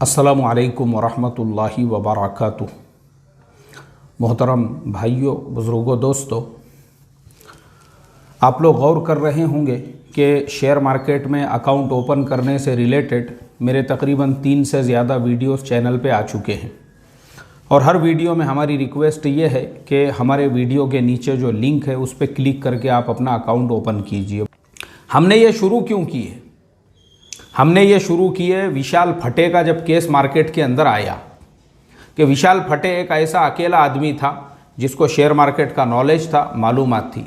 अस्सलामु अलैकुम वरहमतुल्लाहि वबरकातुह। मोहतरम भाइयों, बुज़ुर्गों, दोस्तों, आप लोग गौर कर रहे होंगे कि शेयर मार्केट में अकाउंट ओपन करने से रिलेटेड मेरे तकरीबन 3 से ज़्यादा वीडियोस चैनल पे आ चुके हैं और हर वीडियो में हमारी रिक्वेस्ट ये है कि हमारे वीडियो के नीचे जो लिंक है उस पर क्लिक करके आप अपना अकाउंट ओपन कीजिए। हमने ये शुरू क्यों किए? हमने ये शुरू किए विशाल फटे का जब केस मार्केट के अंदर आया कि विशाल फटे एक ऐसा अकेला आदमी था जिसको शेयर मार्केट का नॉलेज था, मालूमात थी,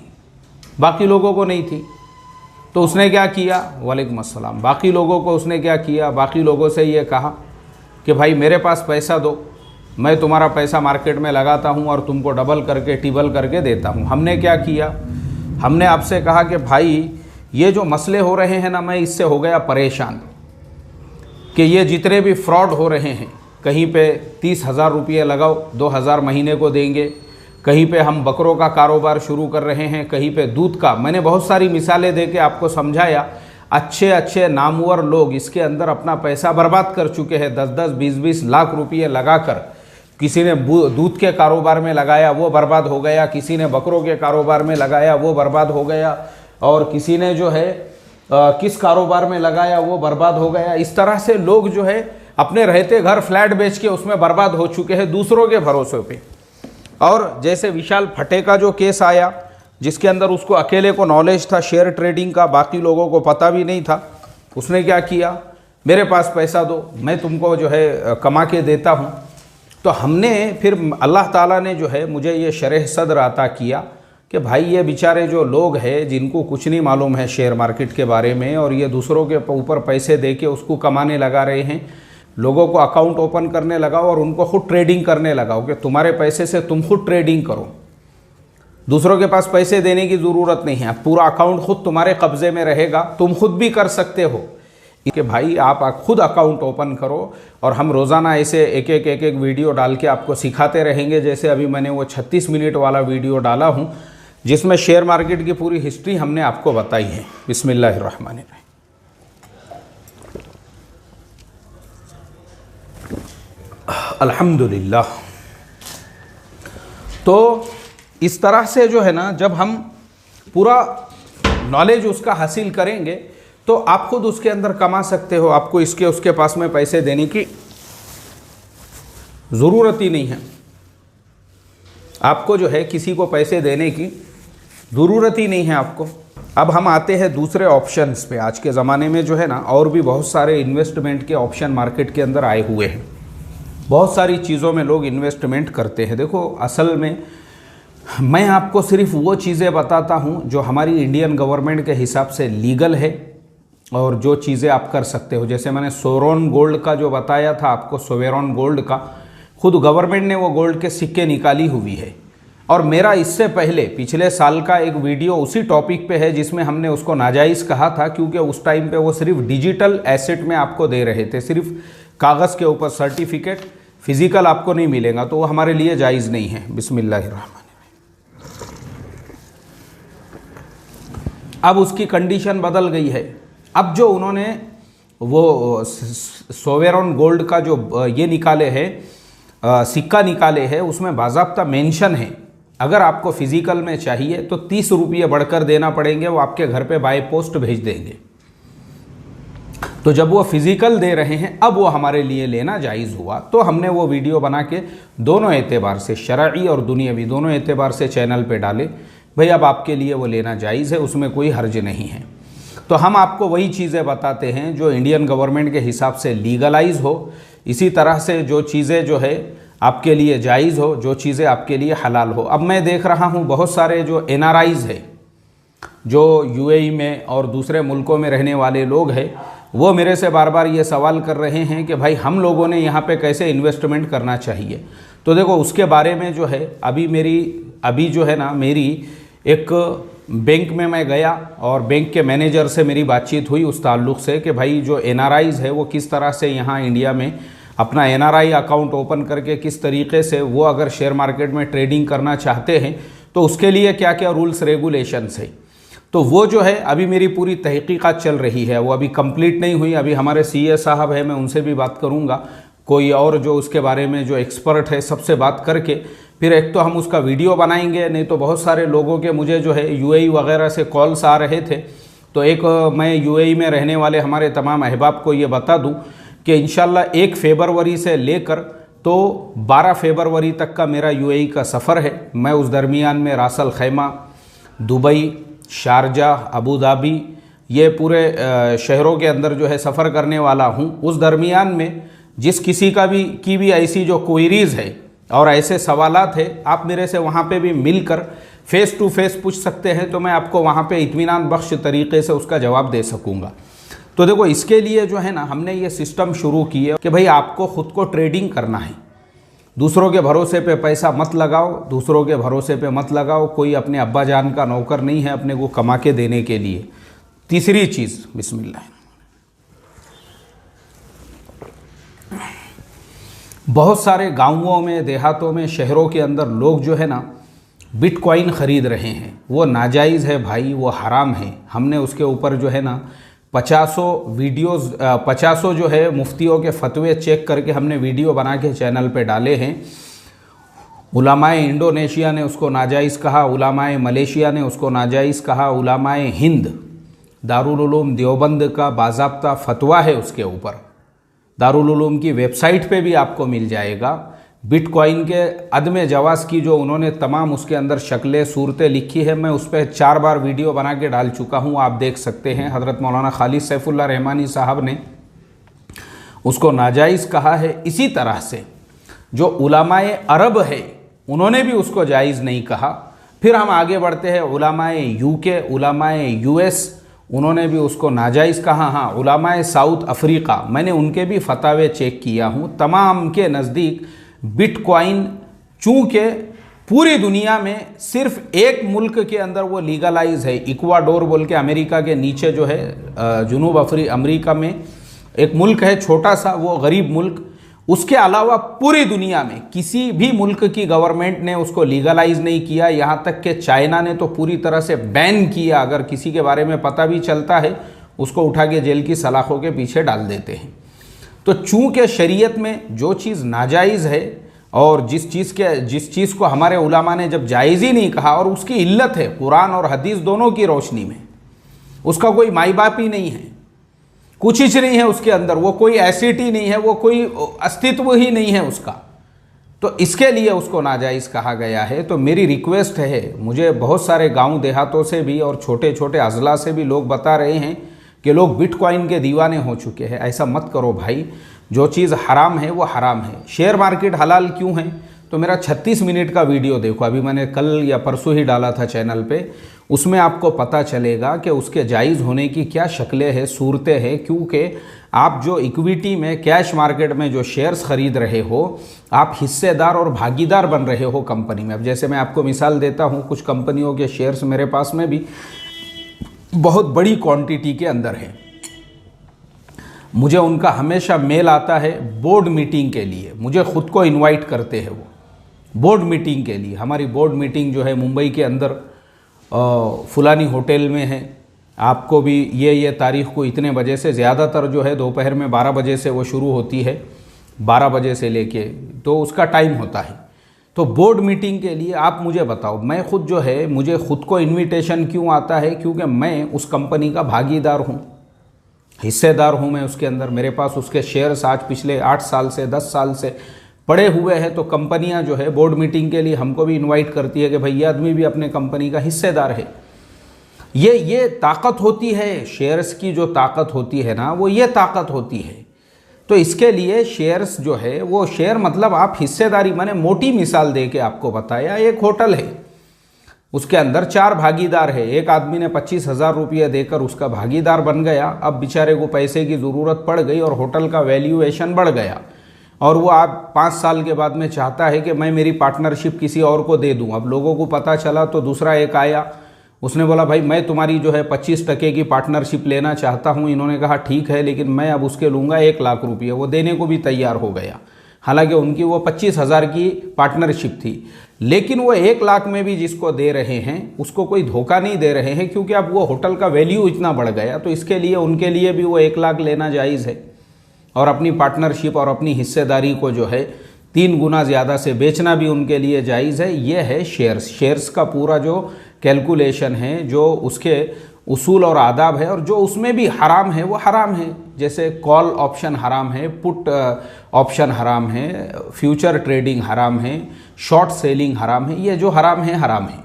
बाकी लोगों को नहीं थी। तो उसने क्या किया? वालेकुम अस्सलाम। बाकी लोगों को उसने क्या किया? बाकी लोगों से ये कहा कि भाई मेरे पास पैसा दो, मैं तुम्हारा पैसा मार्केट में लगाता हूँ और तुमको डबल करके टिबल करके देता हूँ। हमने क्या किया? हमने आपसे कहा कि भाई ये जो मसले हो रहे हैं ना, मैं इससे हो गया परेशान कि ये जितने भी फ्रॉड हो रहे हैं, कहीं पे 30,000 रुपये लगाओ 2,000 महीने को देंगे, कहीं पे हम बकरों का कारोबार शुरू कर रहे हैं, कहीं पे दूध का। मैंने बहुत सारी मिसालें दे के आपको समझाया। अच्छे अच्छे नामवर लोग इसके अंदर अपना पैसा बर्बाद कर चुके हैं। 10-10, 20-20 लाख रुपये लगाकर किसी ने दूध के कारोबार में लगाया, वो बर्बाद हो गया। किसी ने बकरों के कारोबार में लगाया, वो बर्बाद हो गया। और किसी ने जो है किस कारोबार में लगाया, वो बर्बाद हो गया। इस तरह से लोग जो है अपने रहते घर फ्लैट बेच के उसमें बर्बाद हो चुके हैं दूसरों के भरोसे पे। और जैसे विशाल फटे का जो केस आया जिसके अंदर उसको अकेले को नॉलेज था शेयर ट्रेडिंग का, बाकी लोगों को पता भी नहीं था। उसने क्या किया? मेरे पास पैसा दो, मैं तुमको जो है कमा के देता हूँ। तो हमने फिर अल्लाह ताला ने जो है मुझे ये शरह सद्र अता किया कि भाई ये बेचारे जो लोग हैं जिनको कुछ नहीं मालूम है शेयर मार्केट के बारे में और ये दूसरों के ऊपर पैसे दे के उसको कमाने लगा रहे हैं। लोगों को अकाउंट ओपन करने लगाओ और उनको खुद ट्रेडिंग करने लगाओ कि तुम्हारे पैसे से तुम खुद ट्रेडिंग करो, दूसरों के पास पैसे देने की ज़रूरत नहीं है। पूरा अकाउंट खुद तुम्हारे कब्ज़े में रहेगा, तुम खुद भी कर सकते हो कि भाई आप खुद अकाउंट ओपन करो। और हम रोज़ाना ऐसे एक एक वीडियो डाल के आपको सिखाते रहेंगे। जैसे अभी मैंने वो 36 मिनट वाला वीडियो डाला हूँ जिसमें शेयर मार्केट की पूरी हिस्ट्री हमने आपको बताई है। बिस्मिल्लाहिर्रहमानिर्रहीम। अल्हम्दुलिल्लाह। तो इस तरह से जो है ना, जब हम पूरा नॉलेज उसका हासिल करेंगे तो आप खुद उसके अंदर कमा सकते हो। आपको इसके उसके पास में पैसे देने की ज़रूरत ही नहीं है। आपको जो है किसी को पैसे देने की ज़रूरत ही नहीं है आपको। अब हम आते हैं दूसरे ऑप्शंस पे। आज के ज़माने में जो है ना और भी बहुत सारे इन्वेस्टमेंट के ऑप्शन मार्केट के अंदर आए हुए हैं। बहुत सारी चीज़ों में लोग इन्वेस्टमेंट करते हैं। देखो, असल में मैं आपको सिर्फ वो चीज़ें बताता हूँ जो हमारी इंडियन गवर्नमेंट के हिसाब से लीगल है और जो चीज़ें आप कर सकते हो। जैसे मैंने सोवरेन गोल्ड का जो बताया था आपको, सोवरेन गोल्ड का खुद गवर्नमेंट ने वो गोल्ड के सिक्के निकाली हुई है। और मेरा इससे पहले पिछले साल का एक वीडियो उसी टॉपिक पे है जिसमें हमने उसको नाजायज़ कहा था, क्योंकि उस टाइम पे वो सिर्फ डिजिटल एसेट में आपको दे रहे थे, सिर्फ कागज़ के ऊपर सर्टिफिकेट, फिजिकल आपको नहीं मिलेगा, तो वो हमारे लिए जायज़ नहीं है। बिस्मिल्लाहिर्रहमानिर्रहीम। अब उसकी कंडीशन बदल गई है। अब जो उन्होंने वो सोवरेन गोल्ड का जो ये निकाले हैं, सिक्का निकाले हैं, उसमें बाज़ाब्ता मेंशन है अगर आपको फिजिकल में चाहिए तो 30 रुपये बढ़कर देना पड़ेंगे, वो आपके घर पे बाय पोस्ट भेज देंगे। तो जब वो फिजिकल दे रहे हैं अब वो हमारे लिए लेना जायज़ हुआ। तो हमने वो वीडियो बना के दोनों एतबार से, शरई और दुनियावी दोनों एतबार से चैनल पे डाले। भाई अब आपके लिए वो लेना जायज़ है, उसमें कोई हर्ज नहीं है। तो हम आपको वही चीज़ें बताते हैं जो इंडियन गवर्नमेंट के हिसाब से लीगलाइज हो। इसी तरह से जो चीज़ें जो है आपके लिए जायज़ हो, जो चीज़ें आपके लिए हलाल हो। अब मैं देख रहा हूँ बहुत सारे जो NRIs है, जो UAE में और दूसरे मुल्कों में रहने वाले लोग हैं, वो मेरे से बार बार ये सवाल कर रहे हैं कि भाई हम लोगों ने यहाँ पे कैसे इन्वेस्टमेंट करना चाहिए। तो देखो, उसके बारे में जो है अभी जो है ना, मेरी एक बैंक में मैं गया और बैंक के मैनेजर से मेरी बातचीत हुई उस ताल्लुक़ से कि भाई जो NRIs है वो किस तरह से यहाँ इंडिया में अपना NRI अकाउंट ओपन करके किस तरीके से वो अगर शेयर मार्केट में ट्रेडिंग करना चाहते हैं तो उसके लिए क्या क्या रूल्स रेगुलेशंस है। तो वो जो है अभी मेरी पूरी तहकीकात चल रही है, वो अभी कंप्लीट नहीं हुई। अभी हमारे सीए साहब है, मैं उनसे भी बात करूँगा, कोई और जो उसके बारे में जो एक्सपर्ट है सबसे बात करके फिर एक तो हम उसका वीडियो बनाएंगे। नहीं तो बहुत सारे लोगों के मुझे जो है यूएई वगैरह से कॉल्स आ रहे थे, तो एक मैं यूएई में रहने वाले हमारे तमाम अहबाब को ये बता दूं कि इंशाल्लाह 1 फरवरी से लेकर तो 12 फरवरी तक का मेरा यूएई का सफ़र है। मैं उस दरमियान में रास अल खैमा, दुबई, शारजाह, अबू धाबी, ये पूरे शहरों के अंदर जो है सफ़र करने वाला हूँ। उस दरमियान में जिस किसी की भी ऐसी जो क्वेरीज़ है और ऐसे सवालात है, आप मेरे से वहाँ पे भी मिलकर फेस टू फेस पूछ सकते हैं, तो मैं आपको वहाँ पे इत्मीनान बख्श तरीके से उसका जवाब दे सकूँगा। तो देखो, इसके लिए जो है ना हमने ये सिस्टम शुरू किया कि भाई आपको ख़ुद को ट्रेडिंग करना है। दूसरों के भरोसे पे पैसा मत लगाओ, दूसरों के भरोसे पे मत लगाओ। कोई अपने अब्बा जान का नौकर नहीं है अपने को कमा के देने के लिए। तीसरी चीज़, बिस्मिल्लाह, बहुत सारे गांवों में, देहातों में, शहरों के अंदर लोग जो है ना बिटकॉइन ख़रीद रहे हैं। वो नाजायज़ है भाई, वो हराम है। हमने उसके ऊपर जो है ना 50 वीडियोज़, 50 जो है मुफ्तियों के फतवे चेक करके हमने वीडियो बना के चैनल पे डाले हैं। उलमाए इंडोनेशिया ने उसको नाजायज़ कहा, उलमाए मलेशिया ने उसको नाजायज़ कहा, उलमाए हिंद, दारुल उलूम देवबंद का बाज़ाब्ता फतवा है उसके ऊपर। दारुल उलूम की वेबसाइट पे भी आपको मिल जाएगा। बिटकॉइन के अदम जवाज़ की जो उन्होंने तमाम उसके अंदर शक्लें, सूरतें लिखी है, मैं उस पर 4 बार वीडियो बना के डाल चुका हूँ, आप देख सकते हैं। हज़रत मौलाना खालिद सैफुल्लाह रहमानी साहब ने उसको नाजायज़ कहा है। इसी तरह से जो उलमाए अरब है उन्होंने भी उसको जायज़ नहीं कहा। फिर हम आगे बढ़ते हैं, उलमाए यूके, उलमाए यूएस, उन्होंने भी उसको नाजायज़ कहा। हाँ, उलमाए साउथ अफ्रीका, मैंने उनके भी फतावे चेक किया हूँ। तमाम के नज़दीक बिटकॉइन चूँकि पूरी दुनिया में सिर्फ एक मुल्क के अंदर वो लीगलाइज है, इक्वाडोर बोल के अमेरिका के नीचे जो है जुनूब अमेरिका में एक मुल्क है छोटा सा, वो गरीब मुल्क। उसके अलावा पूरी दुनिया में किसी भी मुल्क की गवर्नमेंट ने उसको लीगलाइज नहीं किया। यहाँ तक कि चाइना ने तो पूरी तरह से बैन किया। अगर किसी के बारे में पता भी चलता है उसको उठा के जेल की सलाखों के पीछे डाल देते हैं। तो चूँकि शरीयत में जो चीज़ नाजायज़ है और जिस चीज़ को हमारे उलमा ने जब जायज़ ही नहीं कहा, और उसकी इल्लत है कुरान और हदीस दोनों की रोशनी में, उसका कोई माई बाप ही नहीं है, कुछ ही नहीं है उसके अंदर, वो कोई एसिड ही नहीं है, वो कोई अस्तित्व ही नहीं है उसका, तो इसके लिए उसको नाजायज़ कहा गया है। तो मेरी रिक्वेस्ट है, मुझे बहुत सारे गांव देहातों से भी और छोटे छोटे अजला से भी लोग बता रहे हैं कि लोग बिटकॉइन के दीवाने हो चुके हैं। ऐसा मत करो भाई, जो चीज़ हराम है वो हराम है। शेयर मार्केट हलाल क्यों है, तो मेरा 36 मिनट का वीडियो देखो, अभी मैंने कल या परसों ही डाला था चैनल पे, उसमें आपको पता चलेगा कि उसके जायज़ होने की क्या शक्लें हैं, सूरतें हैं। क्योंकि आप जो इक्विटी में, कैश मार्केट में जो शेयर्स ख़रीद रहे हो, आप हिस्सेदार और भागीदार बन रहे हो कंपनी में। अब जैसे मैं आपको मिसाल देता हूँ, कुछ कंपनियों के शेयर्स मेरे पास में भी बहुत बड़ी क्वांटिटी के अंदर है। मुझे उनका हमेशा मेल आता है बोर्ड मीटिंग के लिए, मुझे ख़ुद को इनवाइट करते हैं वो बोर्ड मीटिंग के लिए। हमारी बोर्ड मीटिंग जो है मुंबई के अंदर फुलानी होटल में है, आपको भी ये तारीख़ को इतने बजे से, ज़्यादातर जो है दोपहर में 12 बजे से वो शुरू होती है, 12 बजे से लेके तो उसका टाइम होता है। तो बोर्ड मीटिंग के लिए आप मुझे बताओ, मैं ख़ुद जो है, मुझे ख़ुद को इनविटेशन क्यों आता है, क्योंकि मैं उस कंपनी का भागीदार हूँ, हिस्सेदार हूँ मैं उसके अंदर। मेरे पास उसके शेयर्स आज पिछले 8 साल से 10 साल से पड़े हुए हैं। तो कंपनियां जो है बोर्ड मीटिंग के लिए हमको भी इनवाइट करती है कि भाई ये आदमी भी अपने कंपनी का हिस्सेदार है। ये ताकत होती है, शेयर्स की जो ताकत होती है ना, वो ये ताकत होती है। तो इसके लिए शेयर्स जो है, वो शेयर मतलब आप हिस्सेदारी, मैंने मोटी मिसाल दे के आपको बताया, एक होटल है, उसके अंदर 4 भागीदार है। एक आदमी ने 25,000 रुपये देकर उसका भागीदार बन गया। अब बेचारे को पैसे की ज़रूरत पड़ गई और होटल का वैल्यूएशन बढ़ गया, और वो आप 5 साल के बाद में चाहता है कि मैं मेरी पार्टनरशिप किसी और को दे दूं। अब लोगों को पता चला तो दूसरा एक आया, उसने बोला भाई मैं तुम्हारी जो है 25% की पार्टनरशिप लेना चाहता हूं। इन्होंने कहा ठीक है, लेकिन मैं अब उसके लूँगा 1 लाख रुपये। वो देने को भी तैयार हो गया। हालांकि उनकी वो 25,000 की पार्टनरशिप थी, लेकिन वो 1 लाख में भी जिसको दे रहे हैं उसको कोई धोखा नहीं दे रहे हैं, क्योंकि अब वो होटल का वैल्यू इतना बढ़ गया, तो इसके लिए उनके लिए भी वो 1 लाख लेना जायज़ है और अपनी पार्टनरशिप और अपनी हिस्सेदारी को जो है 3 गुना ज़्यादा से बेचना भी उनके लिए जायज़ है। ये है शेयर्स का पूरा जो कैलकुलेशन है, जो उसके उसूल और आदाब है, और जो उसमें भी हराम है वो हराम है। जैसे कॉल ऑप्शन हराम है, पुट ऑप्शन हराम है, फ्यूचर ट्रेडिंग हराम है, शॉर्ट सेलिंग हराम है। ये जो हराम है हराम है।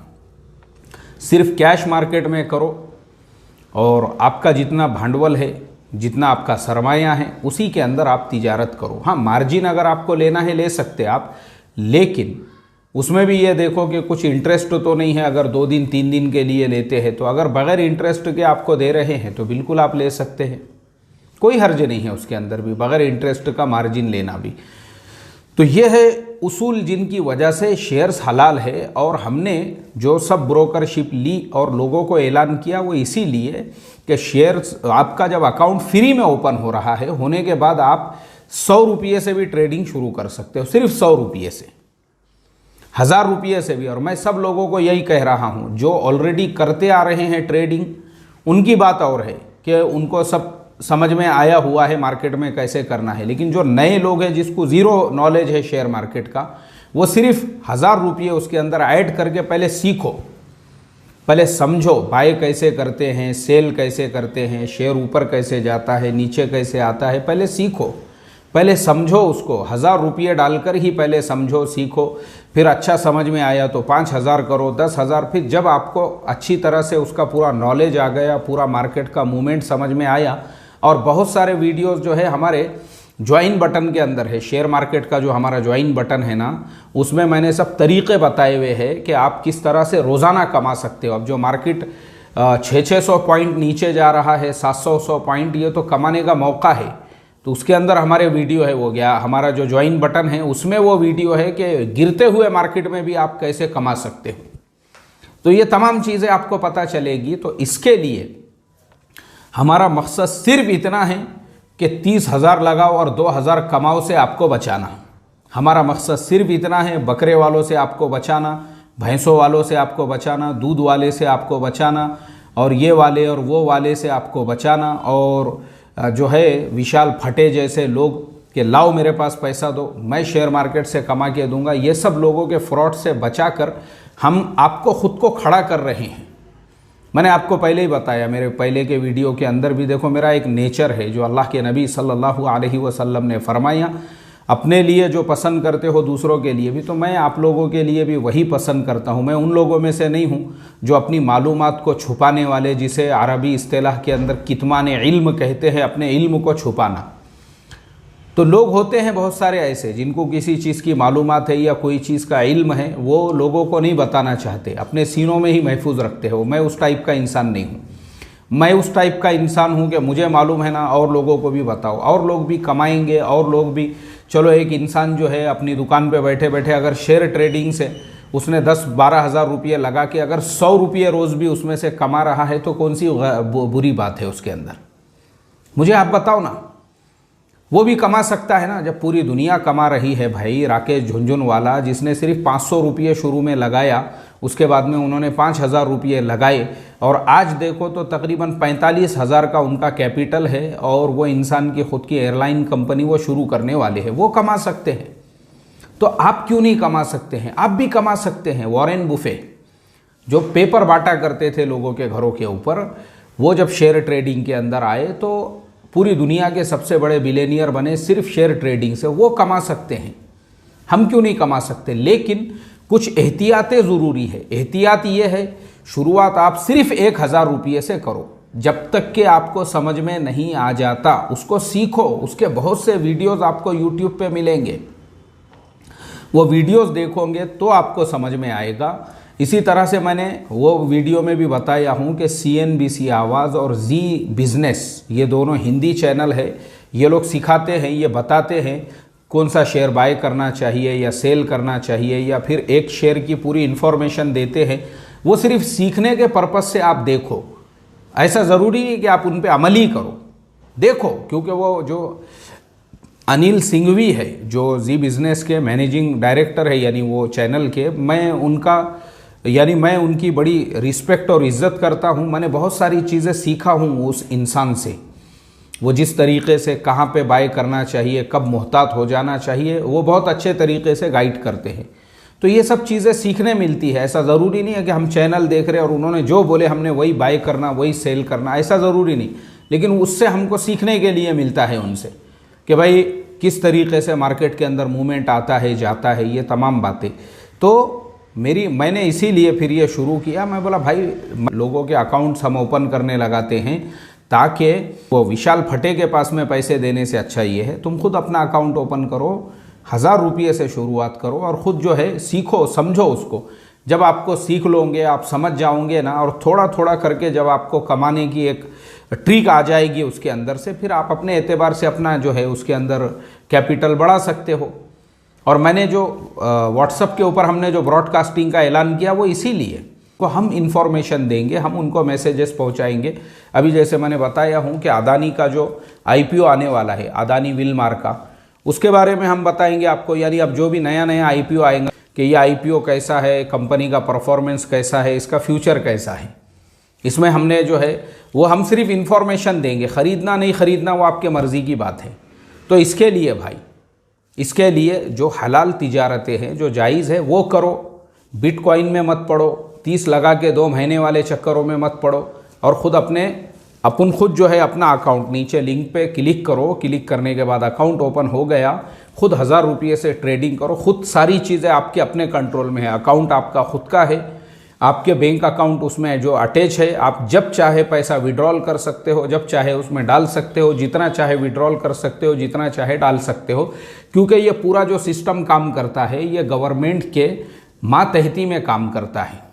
सिर्फ कैश मार्केट में करो और आपका जितना भांडवल है, जितना आपका सरमाया है, उसी के अंदर आप तिजारत करो। हाँ, मार्जिन अगर आपको लेना है ले सकते आप, लेकिन उसमें भी ये देखो कि कुछ इंटरेस्ट तो नहीं है। अगर 2 दिन 3 दिन के लिए लेते हैं तो अगर बगैर इंटरेस्ट के आपको दे रहे हैं तो बिल्कुल आप ले सकते हैं, कोई हर्ज नहीं है उसके अंदर भी, बगैर इंटरेस्ट का मार्जिन लेना भी। तो ये है उसूल जिनकी वजह से शेयर्स हलाल है। और हमने जो सब ब्रोकरशिप ली और लोगों को ऐलान किया वो इसीलिए कि शेयर्स आपका जब अकाउंट फ्री में ओपन हो रहा है, होने के बाद आप 100 रुपये से भी ट्रेडिंग शुरू कर सकते हो, सिर्फ 100 रुपये से, 1000 रुपये से भी। और मैं सब लोगों को यही कह रहा हूँ, जो ऑलरेडी करते आ रहे हैं ट्रेडिंग, उनकी बात और है कि उनको सब समझ में आया हुआ है मार्केट में कैसे करना है, लेकिन जो नए लोग हैं जिसको ज़ीरो नॉलेज है शेयर मार्केट का, वो सिर्फ 1000 रुपये उसके अंदर ऐड करके पहले सीखो, पहले समझो बाय कैसे करते हैं, सेल कैसे करते हैं, शेयर ऊपर कैसे जाता है, नीचे कैसे आता है, पहले सीखो, पहले समझो उसको। 1000 रुपये डालकर ही पहले समझो, सीखो। फिर अच्छा समझ में आया तो 5000 करो, 10,000। फिर जब आपको अच्छी तरह से उसका पूरा नॉलेज आ गया, पूरा मार्केट का मूवमेंट समझ में आया, और बहुत सारे वीडियोस जो है हमारे ज्वाइन बटन के अंदर है, शेयर मार्केट का जो हमारा ज्वाइन बटन है ना, उसमें मैंने सब तरीक़े बताए हुए हैं कि आप किस तरह से रोज़ाना कमा सकते हो। अब जो मार्केट 600 पॉइंट नीचे जा रहा है, 700 पॉइंट, ये तो कमाने का मौका है। तो उसके अंदर हमारे वीडियो है, वो गया हमारा जो ज्वाइन बटन है उसमें वो वीडियो है कि गिरते हुए मार्केट में भी आप कैसे कमा सकते हो। तो ये तमाम चीज़ें आपको पता चलेगी। तो इसके लिए हमारा मकसद सिर्फ इतना है कि 30,000 लगाओ और 2,000 कमाओ से आपको बचाना। हमारा मकसद सिर्फ इतना है, बकरे वालों से आपको बचाना, भैंसों वालों से आपको बचाना, दूध वाले से आपको बचाना, और ये वाले और वो वाले से आपको बचाना, और जो है विशाल फटे जैसे लोग कि लाओ मेरे पास पैसा दो, मैं शेयर मार्केट से कमा के दूंगा, ये सब लोगों के फ्रॉड से बचाकर हम आपको ख़ुद को खड़ा कर रहे हैं। मैंने आपको पहले ही बताया, मेरे पहले के वीडियो के अंदर भी देखो, मेरा एक नेचर है जो अल्लाह के नबी सल्लल्लाहु अलैहि वसल्लम ने फरमाया, अपने लिए जो पसंद करते हो दूसरों के लिए भी, तो मैं आप लोगों के लिए भी वही पसंद करता हूँ। मैं उन लोगों में से नहीं हूँ जो अपनी मालूमात को छुपाने वाले, जिसे अरबी इस्तिलाह के अंदर कितमान इल्म कहते हैं, अपने इल्म को छुपाना। तो लोग होते हैं बहुत सारे ऐसे जिनको किसी चीज़ की मालूमात है या कोई चीज़ का इल्म है, वो लोगों को नहीं बताना चाहते, अपने सीनों में ही महफूज रखते हो। मैं उस टाइप का इंसान नहीं हूँ। मैं उस टाइप का इंसान हूँ कि मुझे मालूम है ना, और लोगों को भी बताओ, और लोग भी कमाएंगे, और लोग भी। चलो एक इंसान जो है अपनी दुकान पे बैठे बैठे अगर शेयर ट्रेडिंग से उसने 10-12 हज़ार रुपये लगा के अगर 100 रुपये रोज़ भी उसमें से कमा रहा है, तो कौन सी बुरी बात है उसके अंदर? मुझे आप बताओ ना। वो भी कमा सकता है ना, जब पूरी दुनिया कमा रही है। भाई राकेश झुनझुनवाला, जिसने सिर्फ 500 रुपये शुरू में लगाया, उसके बाद में उन्होंने 5,000 रुपये लगाए, और आज देखो तो तकरीबन 45,000 का उनका कैपिटल है, और वो इंसान की ख़ुद की एयरलाइन कंपनी वो शुरू करने वाले हैं। वो कमा सकते हैं, तो आप क्यों नहीं कमा सकते हैं? आप भी कमा सकते हैं। वॉरेन बुफे जो पेपर बांटा करते थे लोगों के घरों के ऊपर, वो जब शेयर ट्रेडिंग के अंदर आए तो पूरी दुनिया के सबसे बड़े बिलियनियर बने सिर्फ शेयर ट्रेडिंग से। वो कमा सकते हैं, हम क्यों नहीं कमा सकते? लेकिन कुछ एहतियातें ज़रूरी है। एहतियात ये है, शुरुआत आप सिर्फ 1,000 रुपये से करो। जब तक कि आपको समझ में नहीं आ जाता, उसको सीखो। उसके बहुत से वीडियोस आपको यूट्यूब पे मिलेंगे, वो वीडियोस देखोगे तो आपको समझ में आएगा। इसी तरह से मैंने वो वीडियो में भी बताया हूँ कि CNBC आवाज़ और जी बिज़नेस, ये दोनों हिंदी चैनल है। ये लोग सिखाते हैं, ये बताते हैं कौन सा शेयर बाय करना चाहिए या सेल करना चाहिए, या फिर एक शेयर की पूरी इन्फॉर्मेशन देते हैं। वो सिर्फ सीखने के पर्पज़ से आप देखो, ऐसा ज़रूरी है कि आप उन पर अमल ही करो। देखो, क्योंकि वो जो अनिल सिंघवी है जो जी बिज़नेस के मैनेजिंग डायरेक्टर है, यानी वो चैनल के, मैं उनकी बड़ी रिस्पेक्ट और इज़्ज़त करता हूँ। मैंने बहुत सारी चीज़ें सीखा हूँ उस इंसान से। वो जिस तरीके से कहाँ पे बाय करना चाहिए, कब मोहतात हो जाना चाहिए, वो बहुत अच्छे तरीके से गाइड करते हैं। तो ये सब चीज़ें सीखने मिलती है। ऐसा ज़रूरी नहीं है कि हम चैनल देख रहे हैं और उन्होंने जो बोले हमने वही बाय करना, वही सेल करना, ऐसा ज़रूरी नहीं। लेकिन उससे हमको सीखने के लिए मिलता है उनसे कि भाई किस तरीके से मार्केट के अंदर मूवमेंट आता है, जाता है, ये तमाम बातें। तो मैंने इसीलिए फिर ये शुरू किया। मैं बोला भाई लोगों के अकाउंट्स हम ओपन करने लगाते हैं ताकि वो विशाल फटे के पास में पैसे देने से अच्छा ये है तुम खुद अपना अकाउंट ओपन करो, 1000 रुपये से शुरुआत करो और ख़ुद जो है सीखो, समझो उसको। जब आपको सीख लोगे, आप समझ जाओगे ना, और थोड़ा थोड़ा करके जब आपको कमाने की एक ट्रिक आ जाएगी उसके अंदर से, फिर आप अपने एतबार से अपना जो है उसके अंदर कैपिटल बढ़ा सकते हो। और मैंने जो व्हाट्सएप के ऊपर हमने जो ब्रॉडकास्टिंग का ऐलान किया वो इसीलिए को हम इंफॉर्मेशन देंगे, हम उनको मैसेजेस पहुंचाएंगे। अभी जैसे मैंने बताया हूं कि अदानी का जो आईपीओ आने वाला है, अदानी विलमार का, उसके बारे में हम बताएंगे आपको। यानी अब जो भी नया नया आईपीओ आएगा कि ये आईपीओ कैसा है, कंपनी का परफॉर्मेंस कैसा है, इसका फ्यूचर कैसा है, इसमें हमने जो है वो हम सिर्फ इंफॉर्मेशन देंगे। ख़रीदना नहीं ख़रीदना वो आपके मर्ज़ी की बात है। तो इसके लिए भाई, इसके लिए जो हलाल तिजारतें हैं, जो जायज़ है वो करो। बिटकॉइन में मत पड़ो, 30 लगा के 2 महीने वाले चक्करों में मत पड़ो, और ख़ुद खुद जो है अपना अकाउंट, नीचे लिंक पे क्लिक करो। क्लिक करने के बाद अकाउंट ओपन हो गया, खुद 1000 रुपये से ट्रेडिंग करो। खुद सारी चीज़ें आपके अपने कंट्रोल में है। अकाउंट आपका खुद का है, आपके बैंक अकाउंट उसमें जो अटैच है, आप जब चाहे पैसा विड्रॉल कर सकते हो, जब चाहे उसमें डाल सकते हो, जितना चाहे विड्रॉल कर सकते हो, जितना चाहे डाल सकते हो। क्योंकि ये पूरा जो सिस्टम काम करता है ये गवर्नमेंट के मातहती में काम करता है,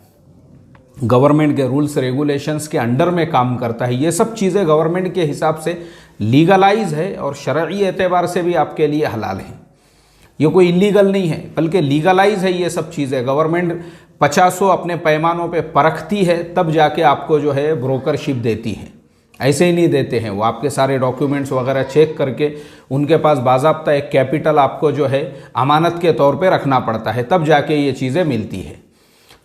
गवर्नमेंट के रूल्स रेगुलेशंस के अंडर में काम करता है। ये सब चीज़ें गवर्नमेंट के हिसाब से लीगलाइज है और शरई एतबार से भी आपके लिए हलाल है। ये कोई इलीगल नहीं है, बल्कि लीगलाइज है। ये सब चीज़ें गवर्नमेंट 50 अपने पैमानों पे परखती है, तब जाके आपको जो है ब्रोकरशिप देती है। ऐसे ही नहीं देते हैं वो, आपके सारे डॉक्यूमेंट्स वगैरह चेक करके उनके पास बाज़ाब्ता एक कैपिटल आपको जो है अमानत के तौर पे रखना पड़ता है, तब जाके ये चीज़ें मिलती है।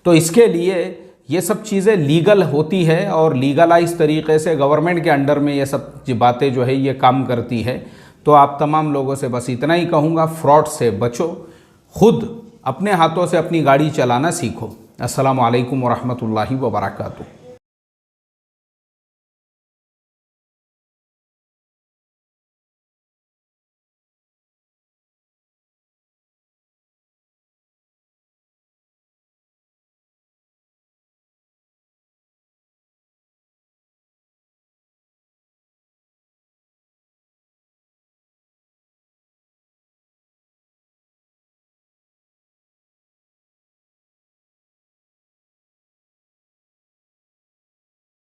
तो इसके लिए ये सब चीज़ें लीगल होती है और लीगलाइज तरीके से गवर्नमेंट के अंडर में ये सब बातें जो है ये काम करती है। तो आप तमाम लोगों से बस इतना ही कहूँगा, फ्रॉड से बचो, खुद अपने हाथों से अपनी गाड़ी चलाना सीखो। अस्सलामु अलैकुम वरहमतुल्लाहि वबरकातुहू।